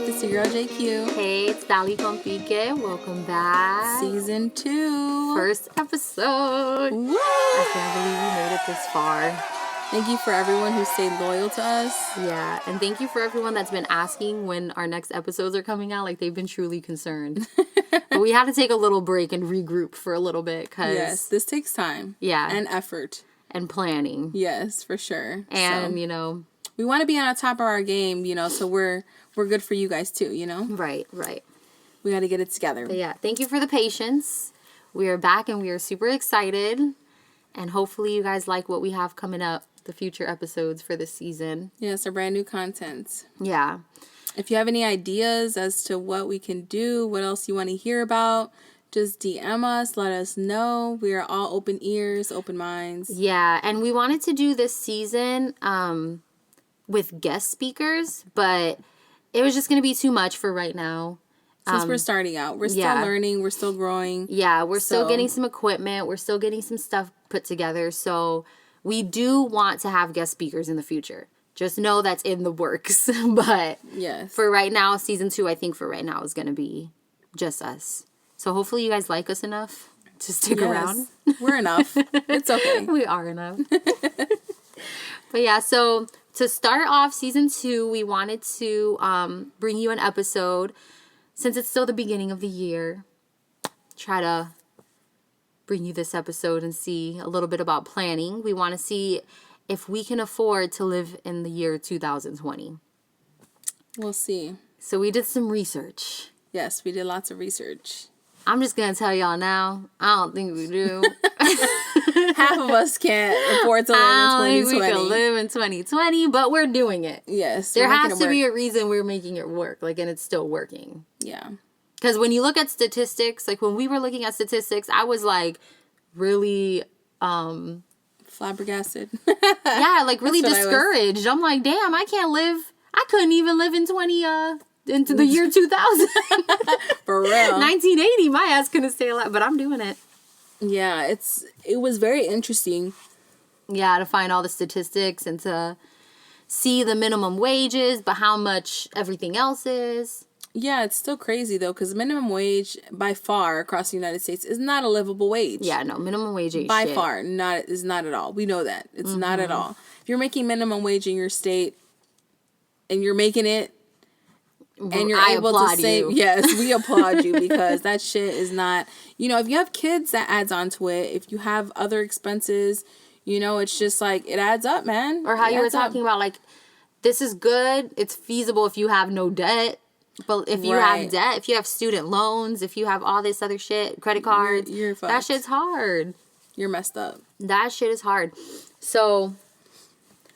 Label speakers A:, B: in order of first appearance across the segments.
A: It's your girl JQ.
B: Hey, it's Dali Compique. Welcome back.
A: Season 2.
B: First episode.
A: Woo!
B: I can't believe we made it this far.
A: Thank you for everyone who stayed loyal to us.
B: Yeah, and thank you for everyone that's been asking when our next episodes are coming out. Like, they've been truly concerned. But we had to take a little break and regroup for a little bit.
A: Yes, this takes time.
B: Yeah.
A: And effort.
B: And planning.
A: Yes, for sure.
B: And,
A: so, we want to be on the top of our game, so we're good for you guys too,
B: Right.
A: We got to get it together.
B: But yeah, thank you for the patience. We are back and we are super excited. And hopefully you guys like what we have coming up, the future episodes for this season.
A: Yes, our brand new content.
B: Yeah.
A: If you have any ideas as to what we can do, what else you want to hear about, just DM us, let us know. We are all open ears, open minds.
B: Yeah, and we wanted to do this season with guest speakers, but it was just going to be too much for right now.
A: Since we're starting out. We're still learning. We're still growing.
B: Yeah, we're still getting some equipment. We're still getting some stuff put together. So we do want to have guest speakers in the future. Just know that's in the works. But
A: yes,
B: for right now, season 2, I think for right now is going to be just us. So hopefully you guys like us enough to stick around.
A: We're enough. It's okay.
B: We are enough. But yeah, so to start off season 2, we wanted to bring you an episode. Since it's still the beginning of the year, try to bring you this episode and see a little bit about planning. We want to see if we can afford to live in the year 2020.
A: We'll see.
B: So we did some research.
A: Yes, we did lots of research.
B: I'm just going to tell y'all now, I don't think we do.
A: Half of us can't afford to live in 2020.
B: We can live in 2020, but we're doing it.
A: Yes.
B: There has to be a reason we're making it work, and it's still working.
A: Yeah.
B: Because when you look at statistics, when we were looking at statistics, I was, really...
A: flabbergasted.
B: Yeah, really discouraged. I'm like, damn, I couldn't even live in into the year 2000.
A: For real.
B: 1980, my ass couldn't stay alive, but I'm doing it.
A: Yeah, it was very interesting.
B: Yeah, to find all the statistics and to see the minimum wages, but how much everything else is.
A: Yeah, it's still crazy, though, because minimum wage, by far, across the United States, is not a livable wage.
B: Yeah, no, minimum wage ain't
A: by
B: shit.
A: far, is not at all. We know that. It's not at all. If you're making minimum wage in your state, and you're making it, and you're able to save... Yes, we applaud you, because that shit is not... if you have kids, that adds on to it. If you have other expenses, it's just it adds up, man.
B: Or how you were talking about, this is good, it's feasible if you have no debt. But if you have debt, if you have student loans, if you have all this other shit, credit cards,
A: you're fucked.
B: That shit's hard.
A: You're messed up.
B: That shit is hard. So,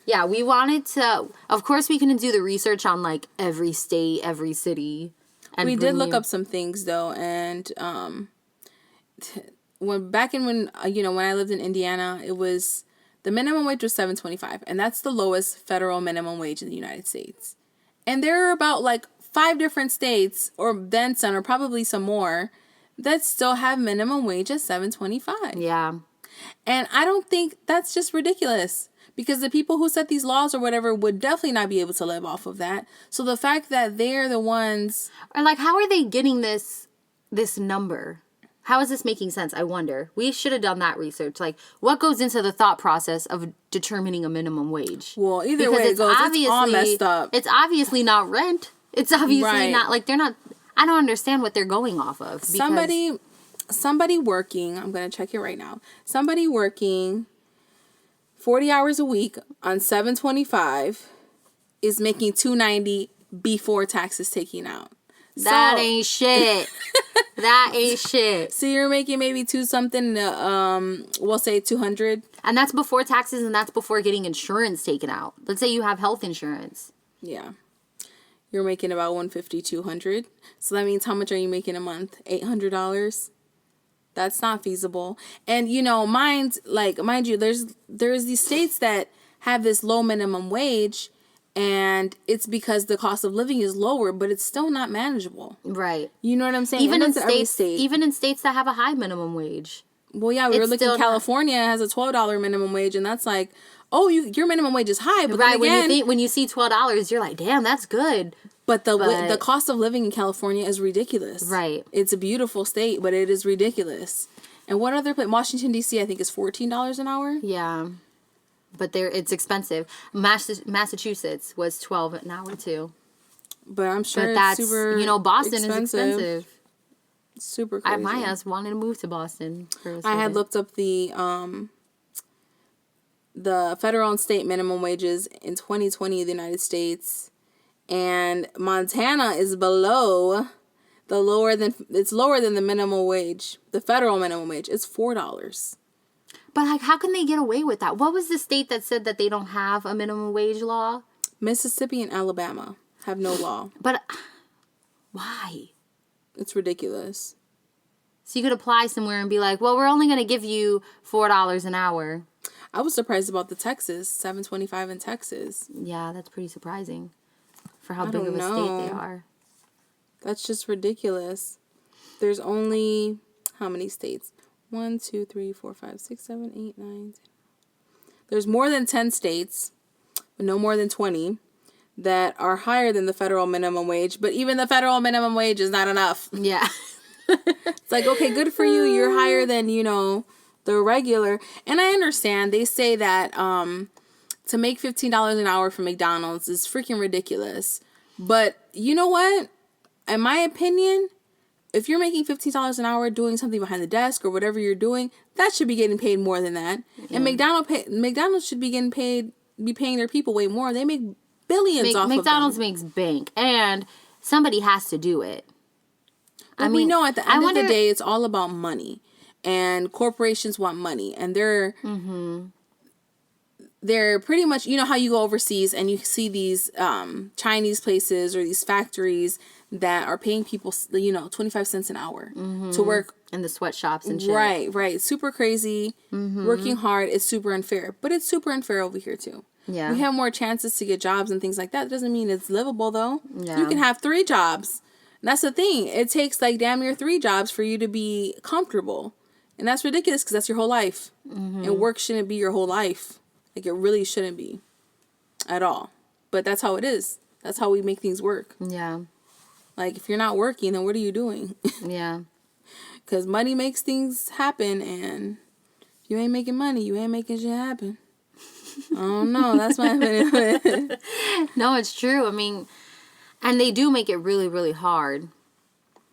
B: yeah, we wanted to... Of course, we couldn't do the research on, every state, every city.
A: And we did look up some things, though, and when I lived in Indiana, it was... The minimum wage was $7.25, and that's the lowest federal minimum wage in the United States. And there are about, 5 different states, or then some, or probably some more, that still have minimum wage at $7.25.
B: Yeah.
A: And I don't think that's just ridiculous, because the people who set these laws or whatever would definitely not be able to live off of that. So the fact that they're the ones...
B: Or how are they getting this number? How is this making sense? I wonder. We should have done that research. What goes into the thought process of determining a minimum wage?
A: Well, either way it goes, it's all messed up.
B: It's obviously not rent. It's obviously not, they're not... I don't understand what they're going off of.
A: Somebody working, I'm going to check it right now. Somebody working 40 hours a week on $7.25 is making $2.90 before taxes taken out.
B: That ain't shit. That ain't shit.
A: So you're making maybe $2-something, we'll say $200.
B: And that's before taxes, and that's before getting insurance taken out. Let's say you have health insurance.
A: Yeah. You're making about $150, $200. So that means how much are you making a month? $800? That's not feasible. And mind you, there's these states that have this low minimum wage, and it's because the cost of living is lower, but it's still not manageable.
B: Right.
A: You know what I'm saying?
B: Even in states that have a high minimum wage.
A: Well, yeah, we were looking at California has a $12 minimum wage, and that's your minimum wage is high. But
B: right, when you see $12, you're like, damn, that's good.
A: But the cost of living in California is ridiculous.
B: Right.
A: It's a beautiful state, but it is ridiculous. And what other place? Washington, D.C., I think is $14 an hour.
B: Yeah. But it's expensive. Massachusetts was $12 an hour too.
A: But I'm sure
B: that's,
A: it's super
B: Boston is expensive.
A: Super crazy.
B: My ass wanted to move to Boston.
A: I had looked up the federal and state minimum wages in 2020 in the United States, and Montana is lower than the minimum wage, the federal minimum wage. It's $4.
B: But like, how can they get away with that? What was the state that said that they don't have a minimum wage law?
A: Mississippi and Alabama have no law.
B: But why?
A: It's ridiculous.
B: So you could apply somewhere and be like, well, we're only going to give you $4 an hour.
A: I was surprised about the Texas, $7.25 in Texas.
B: Yeah, that's pretty surprising for how big of a state they are.
A: That's just ridiculous. There's only, how many states? 1, 2, 3, 4, 5, 6, 7, 8, 9, 10. There's more than 10 states, but no more than 20, that are higher than the federal minimum wage. But even the federal minimum wage is not enough.
B: Yeah.
A: It's like, okay, good for you. You're higher than, the regular. And I understand. They say that to make $15 an hour for McDonald's is freaking ridiculous. But you know what? In my opinion, if you're making $15 an hour doing something behind the desk or whatever you're doing, that should be getting paid more than that. Yeah. And McDonald's should be paying their people way more. They make billions off
B: McDonald's
A: of them.
B: makes bank, and somebody has to do it.
A: But we know at the end of the day, it's all about money, and corporations want money, and they're pretty much, how you go overseas and you see these Chinese places or these factories that are paying people, 25 cents an hour to work.
B: In the sweatshops and shit.
A: Right. Super crazy. Working hard is super unfair. But it's super unfair over here, too.
B: Yeah.
A: We have more chances to get jobs and things like that. It doesn't mean it's livable, though.
B: Yeah.
A: You can have 3 jobs. And that's the thing. It takes, damn near 3 jobs for you to be comfortable. And that's ridiculous because that's your whole life. And work shouldn't be your whole life. It really shouldn't be at all. But that's how it is. That's how we make things work.
B: Yeah.
A: If you're not working, then what are you doing?
B: Yeah. Because
A: money makes things happen, and if you ain't making money, you ain't making shit happen. I don't know. That's my opinion.
B: No, it's true. I mean, and they do make it really, really hard.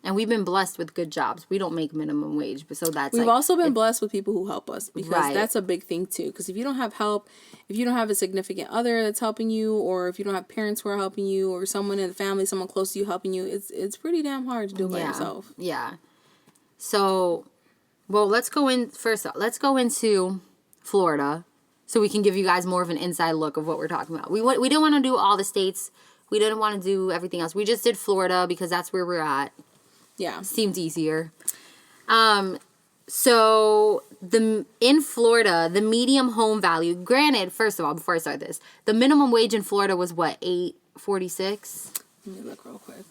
B: And we've been blessed with good jobs. We don't make minimum wage, but so that's
A: we've also been blessed with people who help us, because that's a big thing too. Because if you don't have help, if you don't have a significant other that's helping you, or if you don't have parents who are helping you, or someone in the family, someone close to you helping you, it's pretty damn hard to do it by yourself.
B: Yeah. So, well, let's go into Florida, so we can give you guys more of an inside look of what we're talking about. We didn't want to do all the states. We didn't want to do everything else. We just did Florida because that's where we're at.
A: Yeah.
B: Seemed easier. So in Florida, the medium home value, granted, first of all, before I start this, the minimum wage in Florida was what, $8.46?
A: Let me look real quick.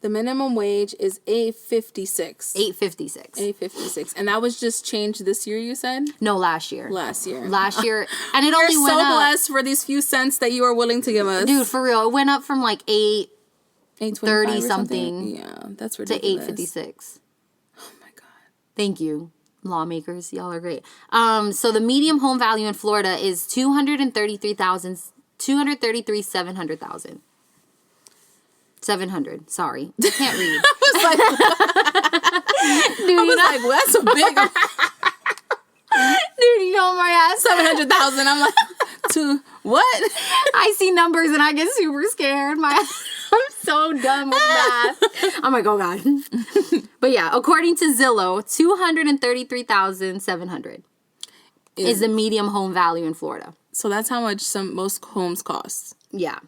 A: The minimum wage is $8.56. $8.56. And that was just changed this year, you said?
B: No, last year.
A: Last year.
B: And it only went up.
A: We're so blessed for these few cents that you are willing to give us.
B: Dude, for real. It went up from $8.30
A: something. Yeah, that's ridiculous.
B: To $8.56.
A: Oh my God.
B: Thank you, lawmakers. Y'all are great. So the medium home value in Florida is $233,700. 700. Sorry, I can't read.
A: I was like, well, that's a big.
B: Dude, you know my ass.
A: 700,000. I'm like, to what?
B: I see numbers and I get super scared. I'm so done with math. I'm like, oh God. But yeah, according to Zillow, $233,700 is the medium home value in Florida.
A: So that's how much most homes cost.
B: Yeah.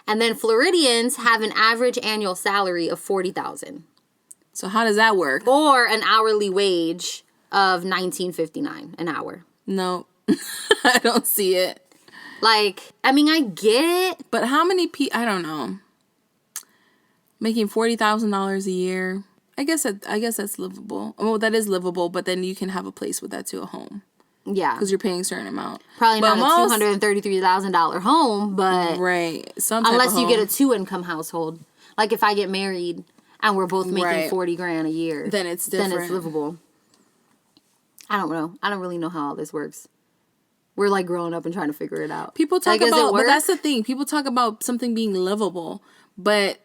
B: And then Floridians have an average annual salary of $40,000.
A: So how does that work?
B: Or an hourly wage of $19.59 an hour.
A: No, I don't see it.
B: I mean, I get it.
A: But how many people, I don't know. Making $40,000 a year. I guess that's livable. Well, that is livable, but then you can have a place with that too, a home.
B: Yeah.
A: Because you're paying a certain amount.
B: Probably
A: but
B: not a $233,000 home, but
A: right.
B: Unless you get a 2-income household. Like if I get married and we're both making $40,000 a year.
A: Then it's different.
B: Then it's livable. I don't know. I don't really know how all this works. We're like growing up and trying to figure it out.
A: People talk about, but that's the thing. People talk about something being livable, but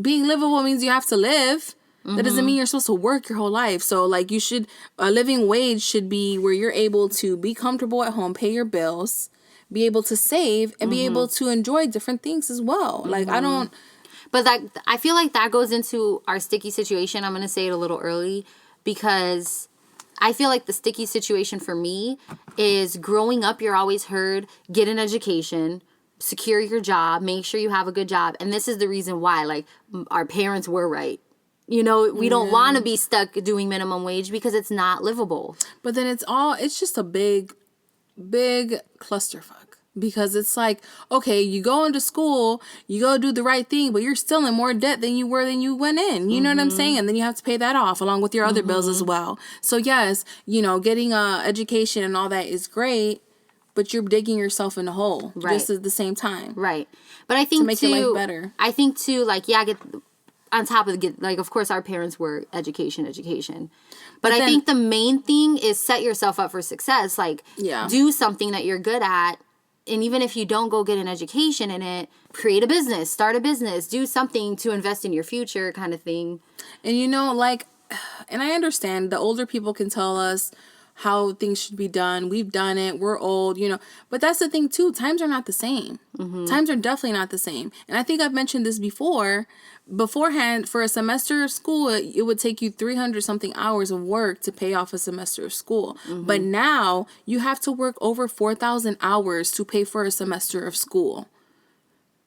A: being livable means you have to live. That doesn't mean you're supposed to work your whole life. So like a living wage should be where you're able to be comfortable at home, pay your bills, be able to save, and be able to enjoy different things as well. Like
B: But I feel like that goes into our sticky situation. I'm going to say it a little early because I feel like the sticky situation for me is growing up, you're always heard, get an education, secure your job, make sure you have a good job. And this is the reason why, like, our parents were right. You know, we don't want to be stuck doing minimum wage because it's not livable.
A: But then it's just a big clusterfuck. Because it's like, okay, you go into school, you go do the right thing, but you're still in more debt than you were when you went in. You know what I'm saying? And then you have to pay that off along with your other bills as well. So yes, getting a education and all that is great, but you're digging yourself in a hole just at the same time.
B: Right. But I think
A: to make your life better.
B: I think too, like, get on top of like, of course, our parents were education. But I think the main thing is set yourself up for success. Like, do something that you're good at. And even if you don't go get an education in it, create a business, start a business, do something to invest in your future kind of thing. And
A: and I understand the older people can tell us how things should be done. We've done it. We're old, But that's the thing, too. Times are not the same. Times are definitely not the same. And I think I've mentioned this before. Beforehand, for a semester of school, it would take you 300-something hours of work to pay off a semester of school. But now, you have to work over 4,000 hours to pay for a semester of school.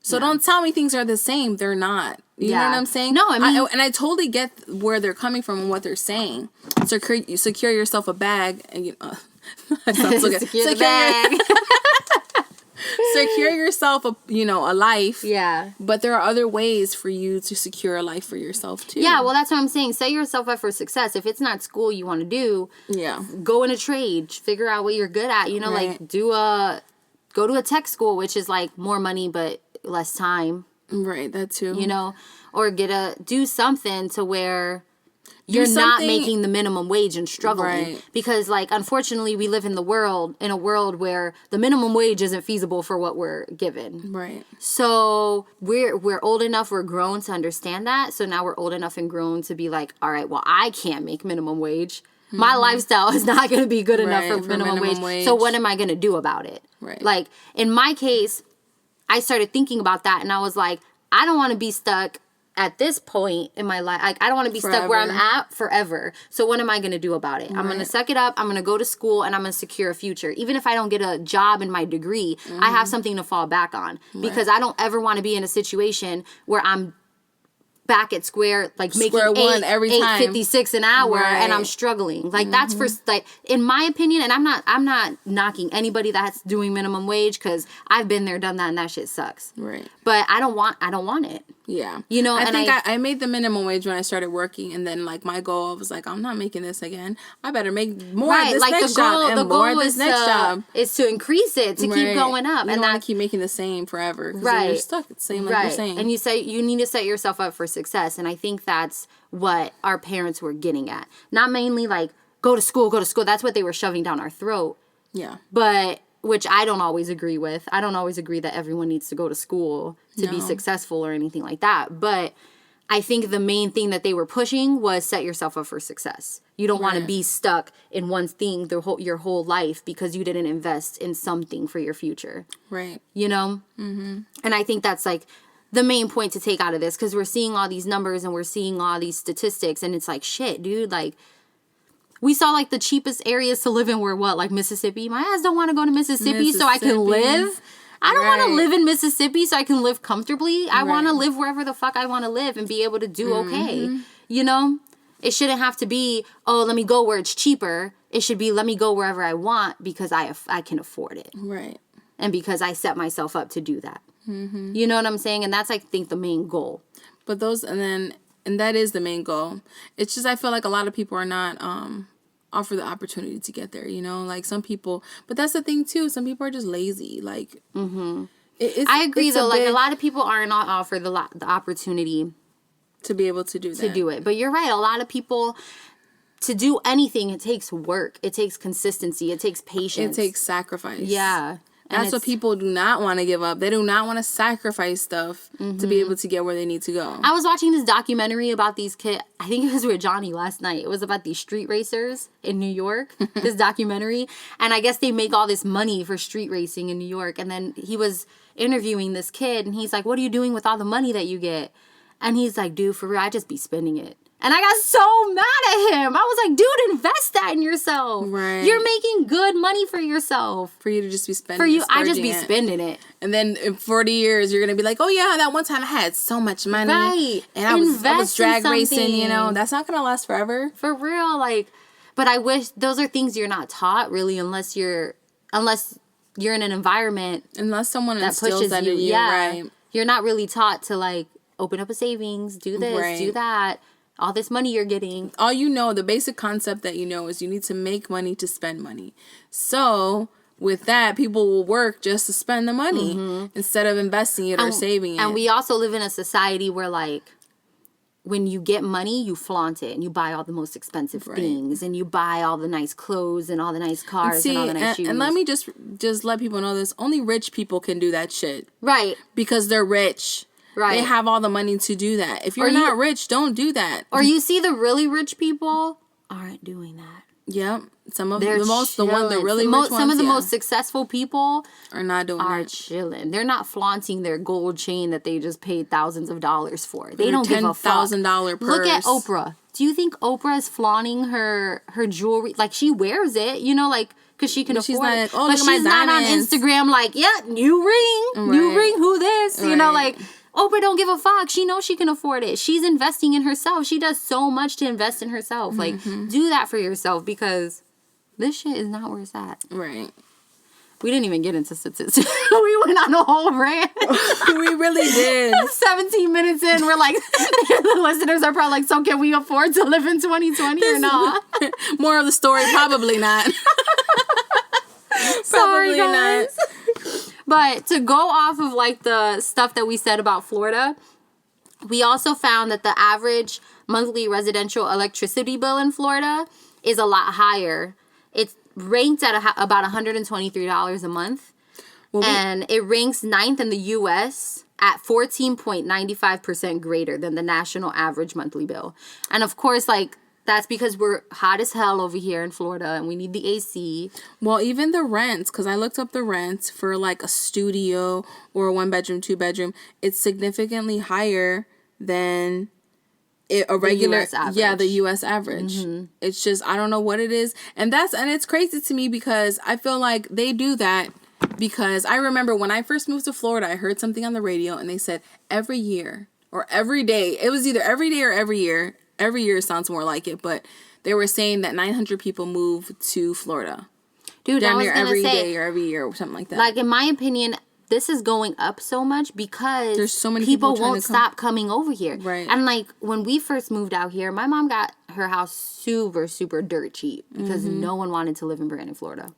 A: So don't tell me things are the same. They're not. You know what I'm saying?
B: No, I mean...
A: and I totally get where they're coming from and what they're saying. Secure yourself a bag. And, that sounds so good.
B: Secure the bag.
A: Secure yourself a life.
B: Yeah.
A: But there are other ways for you to secure a life for yourself, too.
B: Yeah, well, that's what I'm saying. Set yourself up for success. If it's not school you want to do, go in a trade. Figure out what you're good at. Like, go to a tech school, which is, like, more money but less time.
A: Right, that too.
B: Or do something to where you're not making the minimum wage and struggling. Right. Because, like, unfortunately, we live in a world where the minimum wage isn't feasible for what we're given.
A: Right.
B: So we're old enough, we're grown to understand that. So now we're old enough and grown to be like, all right, well, I can't make minimum wage. My lifestyle is not going to be good enough for minimum wage. So what am I going to do about it?
A: Right.
B: Like, in my case, I started thinking about that, and I was like, I don't want to be stuck at this point in my life. Like, I don't want to be stuck where I'm at forever. So what am I going to do about it? Right. I'm going to suck it up. I'm going to go to school, and I'm going to secure a future. Even if I don't get a job in my degree, I have something to fall back on. Because I don't ever want to be in a situation where I'm back at square making $8.56 an hour, and I'm struggling. Like, that's for, like, in my opinion, and I'm not knocking anybody that's doing minimum wage, because I've been there, done that, and that shit sucks.
A: Right.
B: But I don't want it.
A: Yeah.
B: I
A: think I made the minimum wage when I started working, and then, like, my goal was like, I'm not making this again. I better make more at this next job and more at this next job.
B: Is to increase it, to keep going up.
A: You don't want to keep making the same forever, because then you're stuck at the same, like you're saying.
B: And you need to set yourself up for success, and I think that's what our parents were getting at. Not mainly, like, go to school. That's what they were shoving down our throat.
A: Yeah.
B: But... which I don't always agree with. I don't always agree that everyone needs to go to school to be successful or anything like that. But I think the main thing that they were pushing was set yourself up for success. You don't want to be stuck in one thing your whole life because you didn't invest in something for your future.
A: Right.
B: Mm-hmm. And I think that's, like, the main point to take out of this, because we're seeing all these numbers and we're seeing all these statistics, and it's like, shit, dude, like... we saw, like, the cheapest areas to live in were what? Like, Mississippi? My ass don't want to go to Mississippi so I can live. I don't want to live in Mississippi so I can live comfortably. I want to live wherever the fuck I want to live and be able to do okay. It shouldn't have to be, oh, let me go where it's cheaper. It should be, let me go wherever I want because I can afford it.
A: Right.
B: And because I set myself up to do that. Mm-hmm. You know what I'm saying? And that's, I think, the main goal.
A: But and that is the main goal. It's just, I feel like a lot of people are not offer the opportunity to get there, you know? Like, some people... But that's the thing, too. Some people are just lazy. Like...
B: I agree, though. Like, a lot of people are not offered the opportunity...
A: to be able to do that.
B: To do it. But you're right. A lot of people... To do anything, it takes work. It takes consistency. It takes patience.
A: It takes sacrifice.
B: Yeah.
A: That's what people do not want to give up. They do not want to sacrifice stuff to be able to get where they need to go.
B: I was watching this documentary about these kids. I think it was with Johnny last night. It was about these street racers in New York, this documentary. And I guess they make all this money for street racing in New York. And then he was interviewing this kid, and he's like, what are you doing with all the money that you get? And he's like, dude, for real, I just be spending it. And I got so mad at him. I was like, dude, invest that in yourself.
A: Right.
B: You're making good money for yourself.
A: For you to just be spending it.
B: For you, I just be spending it.
A: And then in 40 years, you're going to be like, oh, yeah, that one time I had so much money.
B: Right.
A: And I was drag racing, you know. That's not going to last forever.
B: For real. Like, but I wish those are things you're not taught, really, unless you're in an environment.
A: Unless someone
B: that
A: instills
B: pushes
A: that
B: you.
A: in you,
B: Yeah.
A: right.
B: You're not really taught to, like, open up a savings, do this, do that. All this money you're getting.
A: All you know, the basic concept that you know is you need to make money to spend money. So, with that, people will work just to spend the money instead of investing it or saving it.
B: And we also live in a society where, like, when you get money, you flaunt it and you buy all the most expensive things and you buy all the nice clothes and all the nice cars and all the nice shoes.
A: And let me just let people know this. Only rich people can do that shit.
B: Right.
A: Because they're rich. Right. They have all the money to do that. If you're not rich, don't do that.
B: Or you see the really rich people aren't doing that.
A: Yep. Some of
B: They're
A: the really rich ones,
B: some of the most successful people
A: are not doing
B: are
A: that.
B: chilling. They're not flaunting their gold chain that they just paid thousands of dollars for. They don't give a fuck.
A: $10,000 purse.
B: Look at Oprah. Do you think Oprah is flaunting her jewelry? Like, she wears it, you know, like, because she can afford
A: she's not
B: it.
A: like, oh,
B: but she's not on Instagram like, yeah, new ring, who this? You know, like, Oprah don't give a fuck. She knows she can afford it. She's investing in herself. She does so much to invest in herself. Like, do that for yourself because this shit is not where it's at.
A: Right.
B: We didn't even get into statistics. We went on a whole rant.
A: We really did.
B: 17 minutes in, we're like, the listeners are probably like, so can we afford to live in 2020 or not?
A: More of the story, probably not.
B: Sorry, guys. But to go off of, like, the stuff that we said about Florida, we also found that the average monthly residential electricity bill in Florida is a lot higher. It's ranked at about $123 a month. And it ranks 9th in the U.S. at 14.95% greater than the national average monthly bill. And, of course, like, that's because we're hot as hell over here in Florida and we need the AC.
A: Well, even the rents, because I looked up the rents for like a studio or a 1-bedroom, 2-bedroom, it's significantly higher than a regular, the U.S. average. It's just, I don't know what it is. And it's crazy to me because I feel like they do that because I remember when I first moved to Florida, I heard something on the radio and they said every year or every day, it was either every day or every year. Every year sounds more like it, but they were saying that 900 people move to Florida.
B: Dude,
A: down there every day or every year or something like that.
B: Like, in my opinion, this is going up so much because
A: there's so many
B: people won't stop coming over here.
A: Right.
B: And, like, when we first moved out here, my mom got her house super, super dirt cheap because no one wanted to live in Brandon, Florida.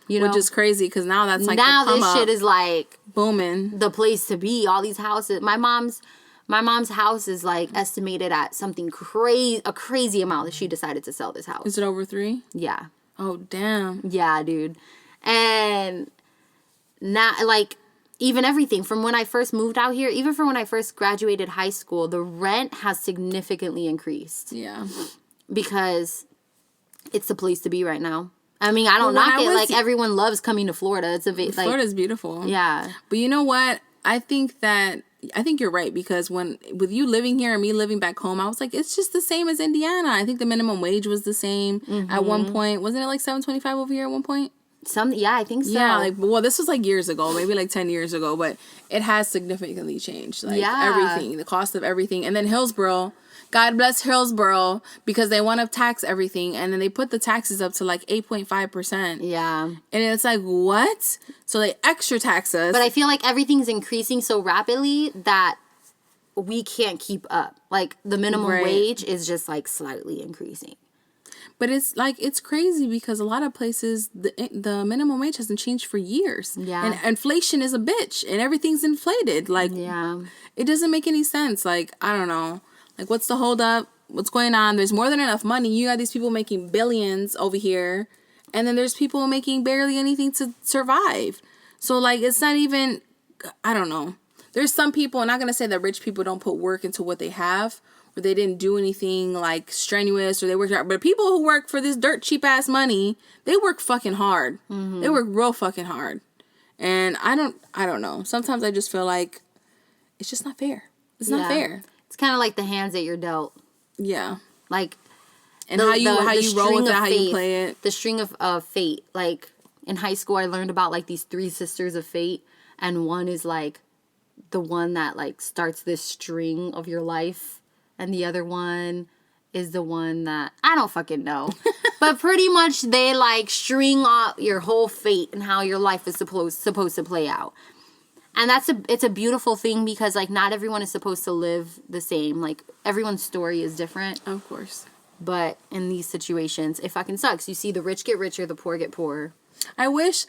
B: You know?
A: Which is crazy because now that's like
B: now this shit is like
A: booming.
B: The place to be. All these houses. My mom's house is, like, estimated at something a crazy amount that she decided to sell this house.
A: Is it over 3?
B: Yeah.
A: Oh, damn.
B: Yeah, dude. And now, like, even everything from when I first moved out here, even from when I first graduated high school, the rent has significantly increased.
A: Yeah.
B: Because it's the place to be right now. I mean, I don't knock it. Like, everyone loves coming to Florida. It's
A: Florida's beautiful.
B: Yeah.
A: But you know what? I think you're right because with you living here and me living back home, I was like, it's just the same as Indiana. I think the minimum wage was the same at one point. Wasn't it like $7.25 over here at one point?
B: I think so.
A: Yeah, like, well, this was like years ago, maybe like 10 years ago, but it has significantly changed. Like, everything, the cost of everything. And then Hillsborough, God bless Hillsborough, because they want to tax everything, and then they put the taxes up to like 8.5%.
B: Yeah.
A: And it's like, what? So they extra tax us.
B: But I feel like everything's increasing so rapidly that we can't keep up. Like, the minimum wage is just, like, slightly increasing.
A: But it's like, it's crazy because a lot of places, the minimum wage hasn't changed for years.
B: Yeah.
A: And inflation is a bitch and everything's inflated. Like,
B: Yeah.
A: it doesn't make any sense. Like, I don't know. Like, what's the holdup? What's going on? There's more than enough money. You got these people making billions over here. And then there's people making barely anything to survive. So, like, it's not even, I don't know. There's some people, I'm not going to say that rich people don't put work into what they have, or they didn't do anything, like, strenuous, or they worked hard. But people who work for this dirt cheap-ass money, they work fucking hard. Mm-hmm. They work real fucking hard. And I don't know. Sometimes I just feel like it's just not fair. It's not fair.
B: It's kind of like the hands that you're dealt. Yeah. Like,
A: and how you roll with it, how you play it.
B: The string of fate. Like, in high school, I learned about, like, these 3 sisters of fate. And one is, like, the one that, like, starts this string of your life. And the other one is the one that, I don't fucking know. But pretty much they, like, string out your whole fate and how your life is supposed to play out. And it's a beautiful thing because, like, not everyone is supposed to live the same. Like, everyone's story is different.
A: Of course.
B: But in these situations, it fucking sucks. You see the rich get richer, the poor get poorer.
A: I wish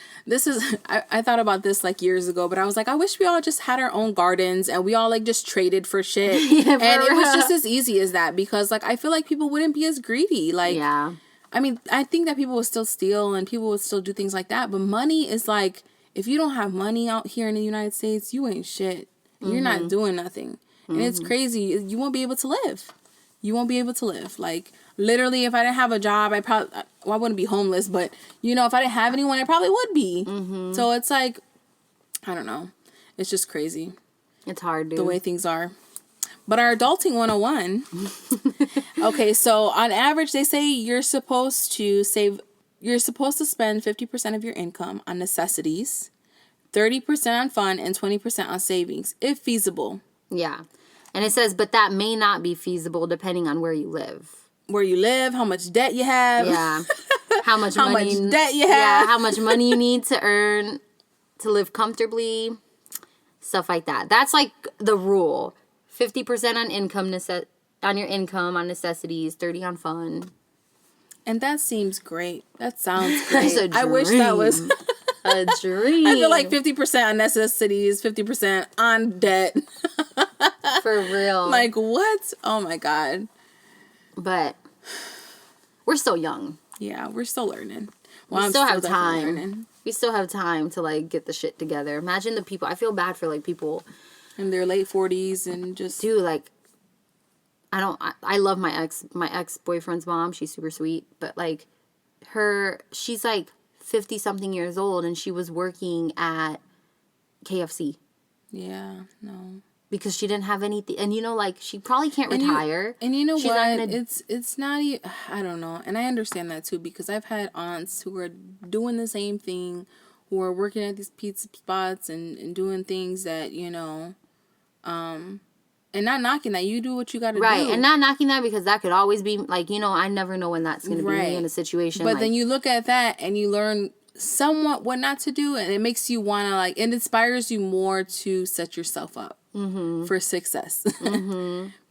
A: I thought about this, like, years ago, but I was like, I wish we all just had our own gardens and we all, like, just traded for shit. Yeah, and it was just as easy as that because, like, I feel like people wouldn't be as greedy. Like, yeah. I mean, I think that people would still steal and people would still do things like that. But money is like, if you don't have money out here in the United States, you ain't shit. Mm-hmm. You're not doing nothing. Mm-hmm. And it's crazy. You won't be able to live. You won't be able to live. Like, literally, if I didn't have a job, I wouldn't be homeless. But, you know, if I didn't have anyone, I probably would be. Mm-hmm. So it's like, I don't know. It's just crazy.
B: It's hard, dude.
A: The way things are. But our adulting 101. Okay, so on average, they say you're supposed to spend 50% of your income on necessities, 30% on fun, and 20% on savings, if feasible.
B: Yeah. And it says, but that may not be feasible depending on where you live.
A: Where you live, how much debt you have.
B: Yeah. How much
A: how
B: money,
A: much debt you have.
B: Yeah, how much money you need to earn to live comfortably. Stuff like that. That's like the rule. 50% on income, on your income, on necessities, 30 on fun.
A: And that seems great. That sounds great.
B: That's a dream.
A: I wish that was
B: a dream.
A: I feel like 50% on necessities, 50% on debt.
B: For real.
A: Like, what? Oh, my God.
B: But we're still young.
A: Yeah, we're still learning.
B: Well, we still have time. Learning. We still have time to, like, get the shit together. Imagine the people. I feel bad for, like, people
A: in their late 40s and just...
B: Dude, like, I love my ex-boyfriend's mom. She's super sweet. But, like, she's, like, 50-something years old, and she was working at KFC.
A: Yeah, no.
B: Because she didn't have anything. And, you know, like, she probably can't retire.
A: And you know what? It's not even... I don't know. And I understand that, too, because I've had aunts who are doing the same thing, who are working at these pizza spots and doing things that, you know... And not knocking that. You do what you got to do.
B: Right. And not knocking that because that could always be, like, you know, I never know when that's going to be me in a situation.
A: But
B: like,
A: then you look at that and you learn somewhat what not to do. And it makes you want to, like, it inspires you more to set yourself up for success.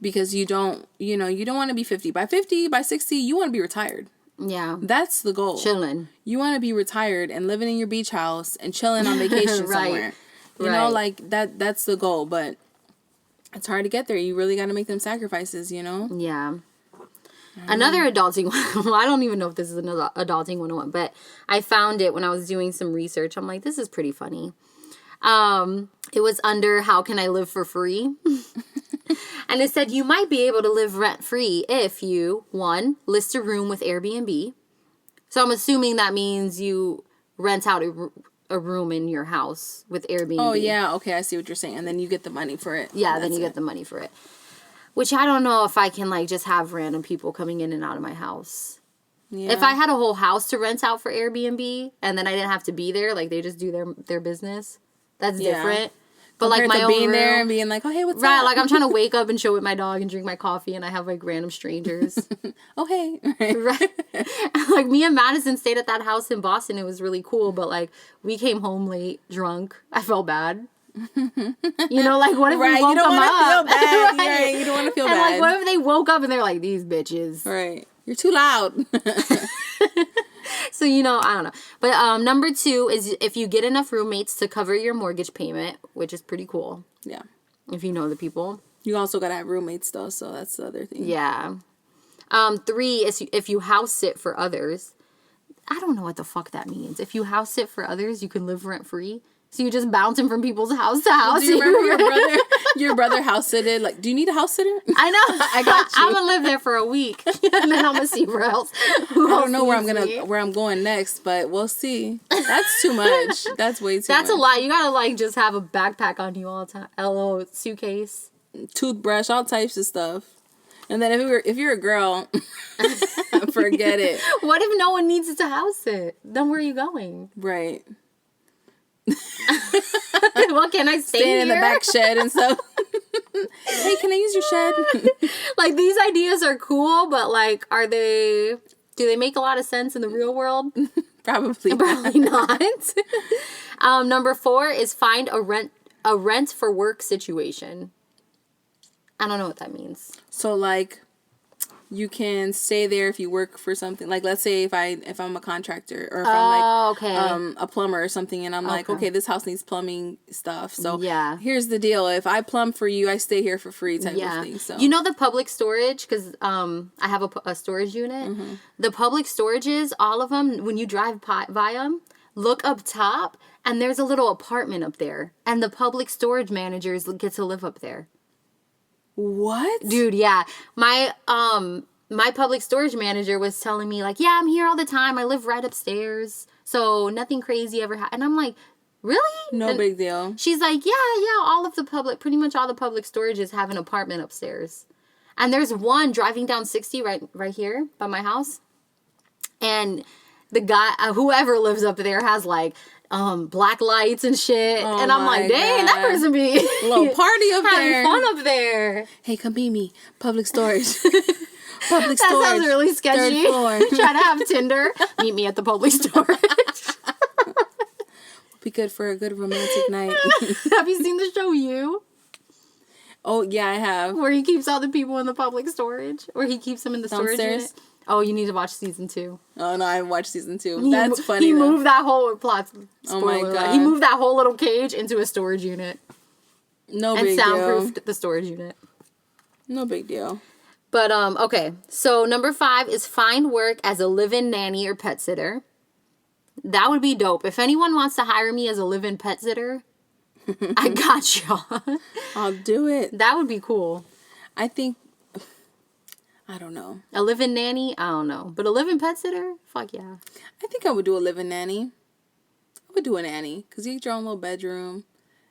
A: Because you don't want to be 50. By 50, by 60, you want to be retired.
B: Yeah.
A: That's the goal.
B: Chilling.
A: You want to be retired and living in your beach house and chilling on vacation somewhere. You know, like, that's the goal. But... it's hard to get there. You really got to make them sacrifices, you know?
B: Yeah. Another adulting one. Well, I don't even know if this is another adulting 101, but I found it when I was doing some research. I'm like, this is pretty funny. It was under How Can I Live for Free? And it said you might be able to live rent-free if you, 1, list a room with Airbnb. So I'm assuming that means you rent out a room in your house with Airbnb.
A: Oh, yeah. Okay, I see what you're saying. And then you get the money for it.
B: Yeah, then you get the money for it. Which I don't know if I can, like, just have random people coming in and out of my house. Yeah. If I had a whole house to rent out for Airbnb and then I didn't have to be there, like, they just do their business, that's different. But,
A: compared
B: like, my
A: to
B: own
A: being
B: room,
A: there and being like, oh, hey, what's up?
B: Right, like, I'm trying to wake up and chill with my dog and drink my coffee and I have, like, random strangers.
A: Oh, hey.
B: Right. Like, me and Madison stayed at that house in Boston. It was really cool, but, like, we came home late, drunk. I felt bad. You know, like, what if we woke them up?
A: Feel bad. Right. You don't want to feel bad.
B: And, like, what if they woke up and they're like, these bitches.
A: Right. You're too loud.
B: So, you know, I don't know. But number 2 is if you get enough roommates to cover your mortgage payment, which is pretty cool.
A: Yeah.
B: If you know the people.
A: You also got to have roommates, though, so that's the other thing.
B: Yeah. 3 is if you house sit for others. I don't know what the fuck that means. If you house sit for others, you can live rent free. So you're just bouncing from people's house to house.
A: Do you remember your brother house sitted? Like, do you need a house sitter?
B: I know.
A: I got you.
B: I'm gonna live there for a week, and then I'm gonna see where else.
A: I don't know where I'm going next, but we'll see. That's too much. That's way too much.
B: That's a lot. You gotta like just have a backpack on you all the time. A little suitcase,
A: toothbrush, all types of stuff. And then if you're a girl, forget it.
B: What if no one needs to house it? Then where are you going?
A: Right.
B: What can I stay
A: Stand in the back shed and stuff. Hey, can I use your shed?
B: Like, these ideas are cool, but like, do they make a lot of sense in the real world?
A: Probably
B: not. Number 4 is find a rent for work situation. I don't know what that means.
A: So like, you can stay there if you work for something. Like, let's say if I'm a contractor or if I'm like a plumber or something, and I'm like, okay, this house needs plumbing stuff. So
B: yeah,
A: here's the deal: if I plumb for you, I stay here for free type of thing. So
B: you know the public storage, because I have a storage unit. Mm-hmm. The public storages, all of them, when you drive by them, look up top, and there's a little apartment up there, and the public storage managers get to live up there.
A: What?
B: Dude, yeah. My public storage manager was telling me, like, yeah, I'm here all the time. I live right upstairs. So nothing crazy ever happened. And I'm like, really?
A: No big deal.
B: She's like, yeah, pretty much all the public storages have an apartment upstairs. And there's one driving down 60 right here by my house. And the guy, whoever lives up there has like, black lights and shit.
A: Oh,
B: and I'm like, dang, that person be
A: a little party up
B: having
A: there.
B: fun up there.
A: Hey, come meet me. Public storage. Public storage.
B: That sounds really sketchy.
A: 3rd floor.
B: Try to have Tinder. Meet me at the public storage.
A: Be good for a good romantic night.
B: Have you seen the show You?
A: Oh, yeah, I have.
B: Where he keeps all the people in the public storage? Where he keeps them in the storage
A: Downstairs?
B: unit? Oh, you need to watch season 2.
A: Oh, no, I haven't watched season 2. That's funny,
B: He
A: though.
B: moved that whole plot.
A: Oh, my God.
B: He moved that whole little cage into a storage unit.
A: No
B: and
A: big deal.
B: soundproofed the storage unit.
A: No big deal.
B: But, okay. So, number 5 is find work as a live-in nanny or pet sitter. That would be dope. If anyone wants to hire me as a live-in pet sitter, I got y'all.
A: I'll do it.
B: That would be cool.
A: I think, I don't know.
B: A live-in nanny? I don't know. But a live-in pet sitter? Fuck yeah.
A: I think I would do a live-in nanny. I would do a nanny. Because you get your own little bedroom.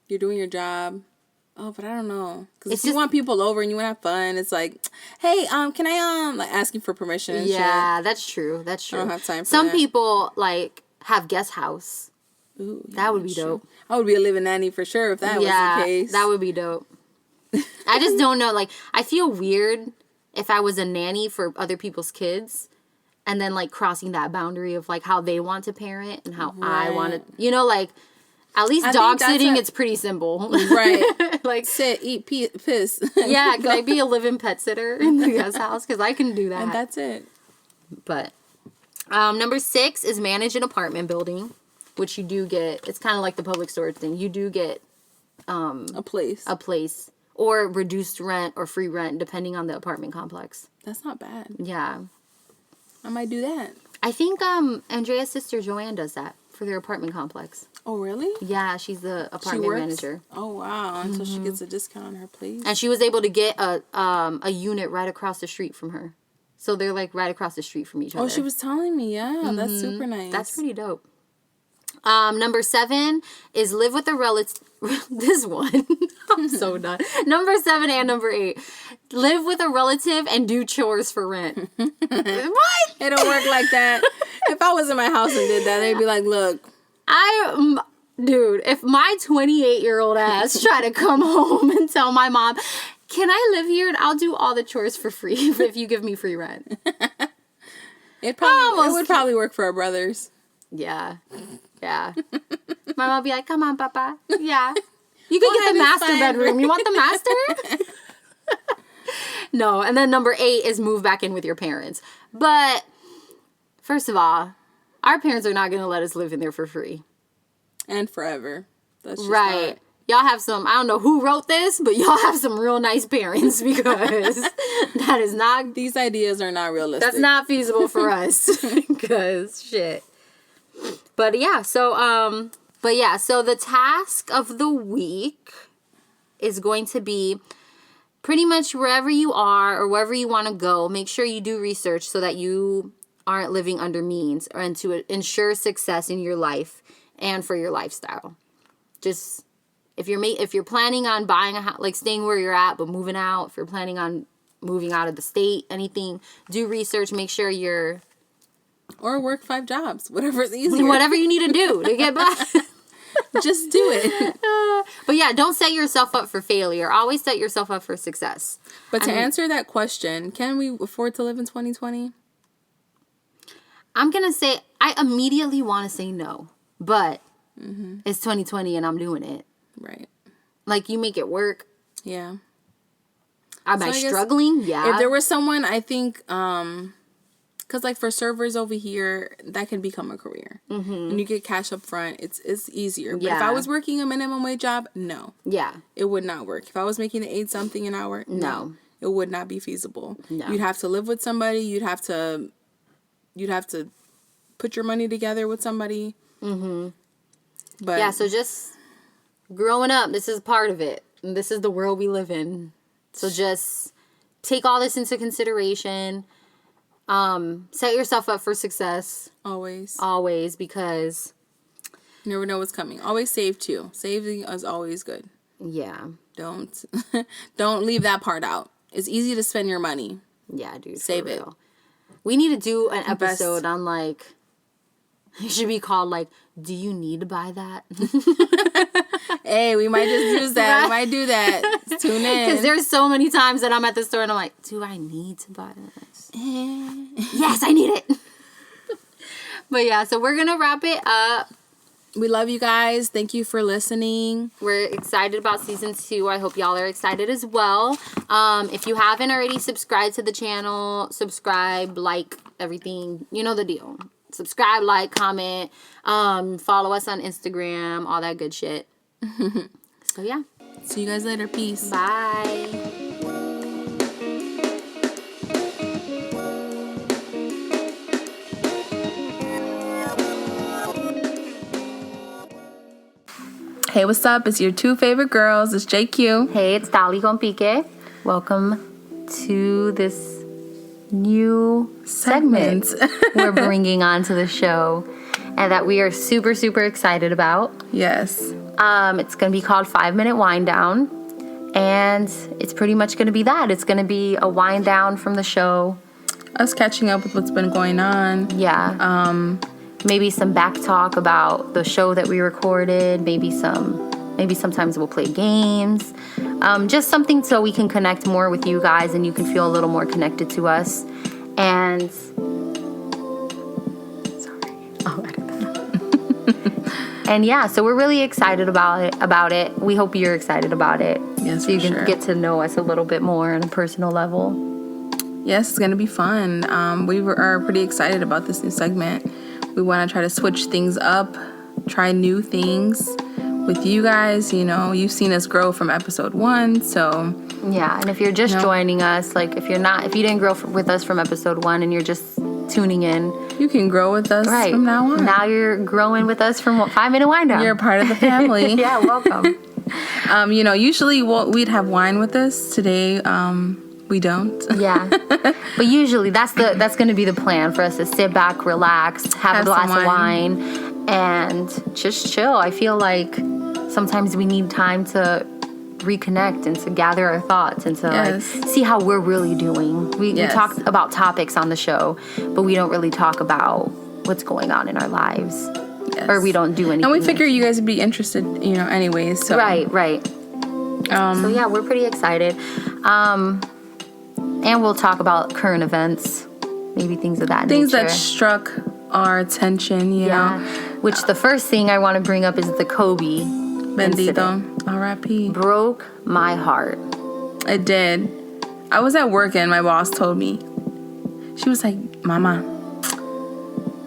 A: You're doing your job. Oh, but I don't know. Because if you want people over and you want to have fun, it's like, hey, can I, like, asking for permission and
B: yeah,
A: shit.
B: that's true. That's true.
A: I don't have time for
B: Some
A: that.
B: people, like, have guest house.
A: Ooh, yeah,
B: that would be
A: true.
B: dope.
A: I would be a live-in nanny for sure if that was the case.
B: That would be dope. I just don't know. Like, I feel weird if I was a nanny for other people's kids and then, like, crossing that boundary of, like, how they want to parent and how I want to, you know, like, at least dog sitting, it's pretty simple.
A: Right.
B: Like,
A: sit, eat, piss.
B: yeah, can I be a live-in pet sitter in the guest house? Because I can do that.
A: And that's it.
B: But number 6 is manage an apartment building, which you do get. It's kind of like the public storage thing. You do get
A: a place.
B: Or reduced rent or free rent, depending on the apartment complex.
A: That's not bad.
B: Yeah.
A: I might do that.
B: I think Andrea's sister Joanne does that for their apartment complex.
A: Oh, really?
B: Yeah, she's the apartment manager.
A: Oh, wow. And so she gets a discount on her place.
B: And she was able to get a unit right across the street from her. So they're like right across the street from each other.
A: Oh, she was telling me. Yeah, that's super nice.
B: That's pretty dope. Number 7 is live with a relative. This one. I'm so done. Number 7 and number 8. Live with a relative and do chores for rent. What?
A: It don't work like that. If I was in my house and did that, they'd be like, look.
B: Dude, if my 28-year-old ass try to come home and tell my mom, can I live here and I'll do all the chores for free if you give me free rent?
A: It would probably work for our brothers.
B: Yeah. Yeah. My mom would be like, come on, Papa. Yeah. You can get the master bedroom. You want the master? No, and then number 8 is move back in with your parents. But first of all, our parents are not going to let us live in there for free.
A: And forever. That's just
B: right.
A: not...
B: Y'all have some, I don't know who wrote this, but y'all have some real nice parents because that is not...
A: These ideas are not realistic.
B: That's not feasible for us. Because, shit. But yeah, so the task of the week is going to be pretty much wherever you are or wherever you want to go, make sure you do research so that you aren't living under means, and to ensure success in your life and for your lifestyle. Just... If you're planning on buying a house, like staying where you're at but moving out, if you're planning on moving out of the state, anything, do research, make sure you're...
A: Or work 5 jobs, whatever's easier.
B: Whatever you need to do to get by.
A: Just do it.
B: But yeah, don't set yourself up for failure. Always set yourself up for success.
A: But to answer that question, can we afford to live in 2020?
B: I'm going to say, I immediately want to say no. But it's 2020 and I'm doing it.
A: Right.
B: Like, you make it work.
A: Yeah.
B: Am I struggling? Yeah.
A: If there was someone, I think, because like for servers over here, that can become a career. And you get cash up front. It's easier. But if I was working a minimum wage job, no.
B: Yeah.
A: It would not work. If I was making 8 something an hour, no. It would not be feasible.
B: No.
A: You'd have to live with somebody. You'd have to put your money together with somebody. But
B: yeah, so just... Growing up, this is part of it. And this is the world we live in. So just take all this into consideration. Set yourself up for success.
A: Always.
B: Always, because...
A: You never know what's coming. Always save, too. Saving is always good.
B: Yeah.
A: Don't leave that part out. It's easy to spend your money.
B: Yeah, dude.
A: Save it.
B: We need to do an episode on, like... It should be called, like, do you need to buy that?
A: Hey, we might just use that. We might do that. Tune in.
B: Because there's so many times that I'm at the store and I'm like, do I need to buy this? Yes, I need it. But yeah, so we're going to wrap it up.
A: We love you guys. Thank you for listening.
B: We're excited about season 2. I hope y'all are excited as well. If you haven't already, subscribe to the channel. Subscribe, like, everything. You know the deal. Subscribe, like, comment. Follow us on Instagram. All that good shit. So, yeah.
A: See you guys later. Peace.
B: Bye.
A: Hey, what's up? It's your 2 favorite girls. It's JQ.
B: Hey, it's Dali con Pique. Welcome to this new segment we're bringing onto the show and that we are super, super excited about.
A: Yes.
B: It's going to be called 5-Minute Wind Down, and it's pretty much going to be that. It's going to be a wind down from the show.
A: Us catching up with what's been going on.
B: Yeah. Maybe some back talk about the show that we recorded. Maybe sometimes we'll play games. Just something so we can connect more with you guys and you can feel a little more connected to us. And and yeah, so we're really excited about it. We hope you're excited about it.
A: Yes,
B: so you can get to know us a little bit more on a personal level.
A: Yes, it's gonna be fun. We are pretty excited about this new segment. We want to try to switch things up, try new things with you guys. You know, you've seen us grow from episode 1, so
B: yeah. And if you're just joining us, like if you didn't grow with us from episode 1 and you're just tuning in,
A: you can grow with us from now on.
B: Now you're growing with us from 5-Minute Wind Down.
A: You're a part of the family.
B: Yeah, welcome.
A: Usually we'd have wine with us. Today, we don't.
B: Yeah, but usually that's going to be the plan for us to sit back, relax, have a glass of wine, and just chill. I feel like sometimes we need time to reconnect and to gather our thoughts and to like see how we're really doing. We talk about topics on the show, but we don't really talk about what's going on in our lives, or we don't do anything.
A: And we figure you guys would be interested, anyways. So
B: right. So yeah, we're pretty excited. And we'll talk about current events, maybe things of that nature.
A: Things that struck our attention, you know.
B: Which the first thing I want to bring up is the Kobe
A: Bendito.
B: incident.
A: R.I.P.
B: Broke my heart.
A: It did. I was at work and my boss told me. She was like, Mama,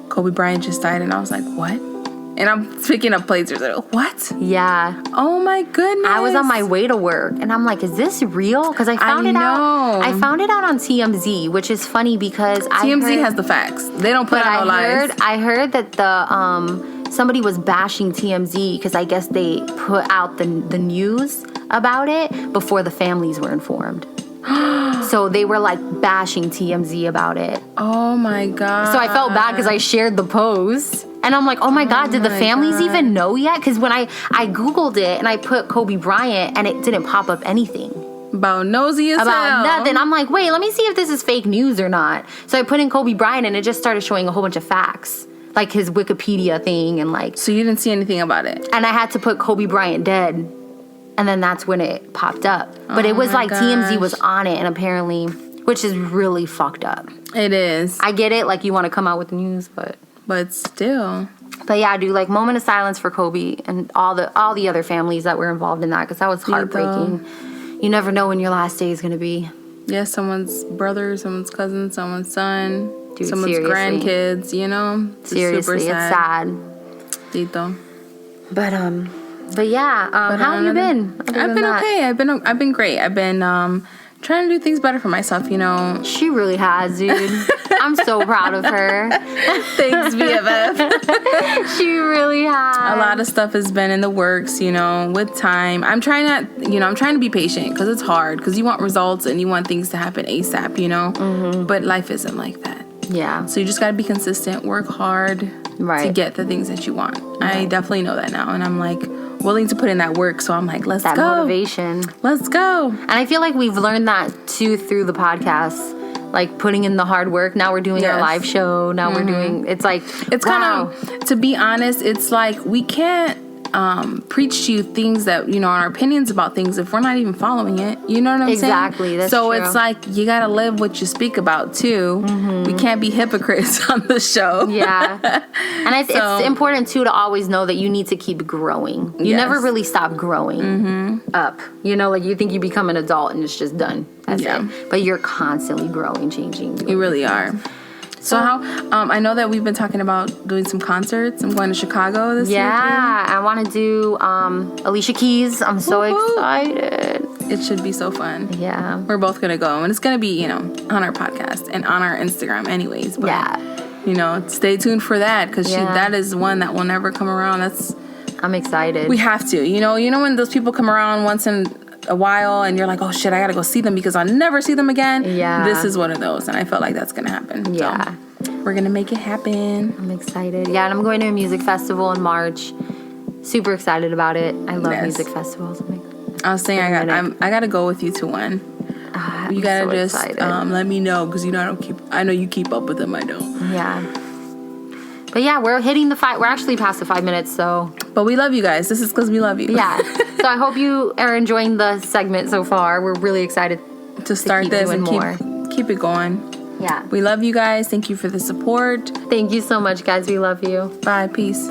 A: Kobe Bryant just died. And I was like, what? And I'm picking up plates. Like, what?
B: Yeah.
A: Oh my goodness.
B: I was on my way to work and I'm like, is this real? Because I found it out. I found it out on TMZ, which is funny because
A: TMZ has the facts. They don't put out no lies.
B: I heard that somebody was bashing TMZ because I guess they put out the news about it before the families were informed. So they were like bashing TMZ about it.
A: Oh my God.
B: So I felt bad because I shared the post. And I'm like, oh my God, did the families even know yet? Because when I Googled it and I put Kobe Bryant and it didn't pop up anything.
A: About nosy as hell.
B: About nothing. I'm like, wait, let me see if this is fake news or not. So I put in Kobe Bryant and it just started showing a whole bunch of facts. Like his Wikipedia thing and like.
A: So you didn't see anything about it?
B: And I had to put Kobe Bryant dead. And then that's when it popped up. But it was like TMZ was on it and apparently, which is really fucked up.
A: It is.
B: I get it, like you want to come out with the news, but
A: still.
B: But yeah, dude, like moment of silence for Kobe and all the other families that were involved in that because that was heartbreaking. You never know when your last day is going to be.
A: Yeah, someone's brother, someone's cousin, someone's son,
B: dude,
A: someone's grandkids, you know?
B: Seriously, it's sad.
A: Tito.
B: But yeah, how have you been?
A: I've been okay. I've been great. I've been trying to do things better for myself, you know.
B: She really has, dude. I'm so proud of her.
A: Thanks, BFF.
B: She really has.
A: A lot of stuff has been in the works, you know, with time. I'm trying to be patient because it's hard because you want results and you want things to happen ASAP, you know. Mm-hmm. But life isn't like that.
B: Yeah.
A: So you just got to be consistent, work hard to get the things that you want. Right. I definitely know that now. And I'm like willing to put in that work. So I'm like, let's go. That
B: motivation.
A: Let's go.
B: And I feel like we've learned that too through the podcast. Like putting in the hard work. Now we're doing our live show. Now we're doing, it's like, it's kind
A: of, to be honest, it's like we can't preach to you things that, you know, our opinions about things if we're not even following it. You know what I'm saying?
B: Exactly. That's
A: so
B: true.
A: It's like you got to live what you speak about too. Mm-hmm. We can't be hypocrites on the show.
B: Yeah. And it's important too to always know that you need to keep growing. You never really stop growing up. You know, like you think you become an adult and it's just done. That's it. But you're constantly growing, changing.
A: You really are. So how, I know that we've been talking about doing some concerts. I'm going to Chicago this year.
B: Yeah, I want to do Alicia Keys. I'm so excited.
A: It should be so fun.
B: Yeah.
A: We're both going to go. And it's going to be, you know, on our podcast and on our Instagram anyways. But, you know, stay tuned for that because that is one that will never come around.
B: I'm excited.
A: We have to. You know when those people come around once in a while and you're like, oh shit, I gotta go see them because I'll never see them again.
B: Yeah.
A: This is one of those and I felt like that's gonna happen.
B: Yeah.
A: So we're gonna make it happen.
B: I'm excited. Yeah, and I'm going to a music festival in March. Super excited about it. I love music festivals.
A: I was saying I gotta go with you to one. You gotta just let me know because you know I know you keep up with them. I don't.
B: Yeah. But yeah, we're hitting we're actually past the 5 minutes, so.
A: But we love you guys. This is because we love you.
B: Yeah. So I hope you are enjoying the segment so far. We're really excited
A: to start this and keep it going.
B: Yeah.
A: We love you guys. Thank you for the support.
B: Thank you so much, guys. We love you.
A: Bye. Peace.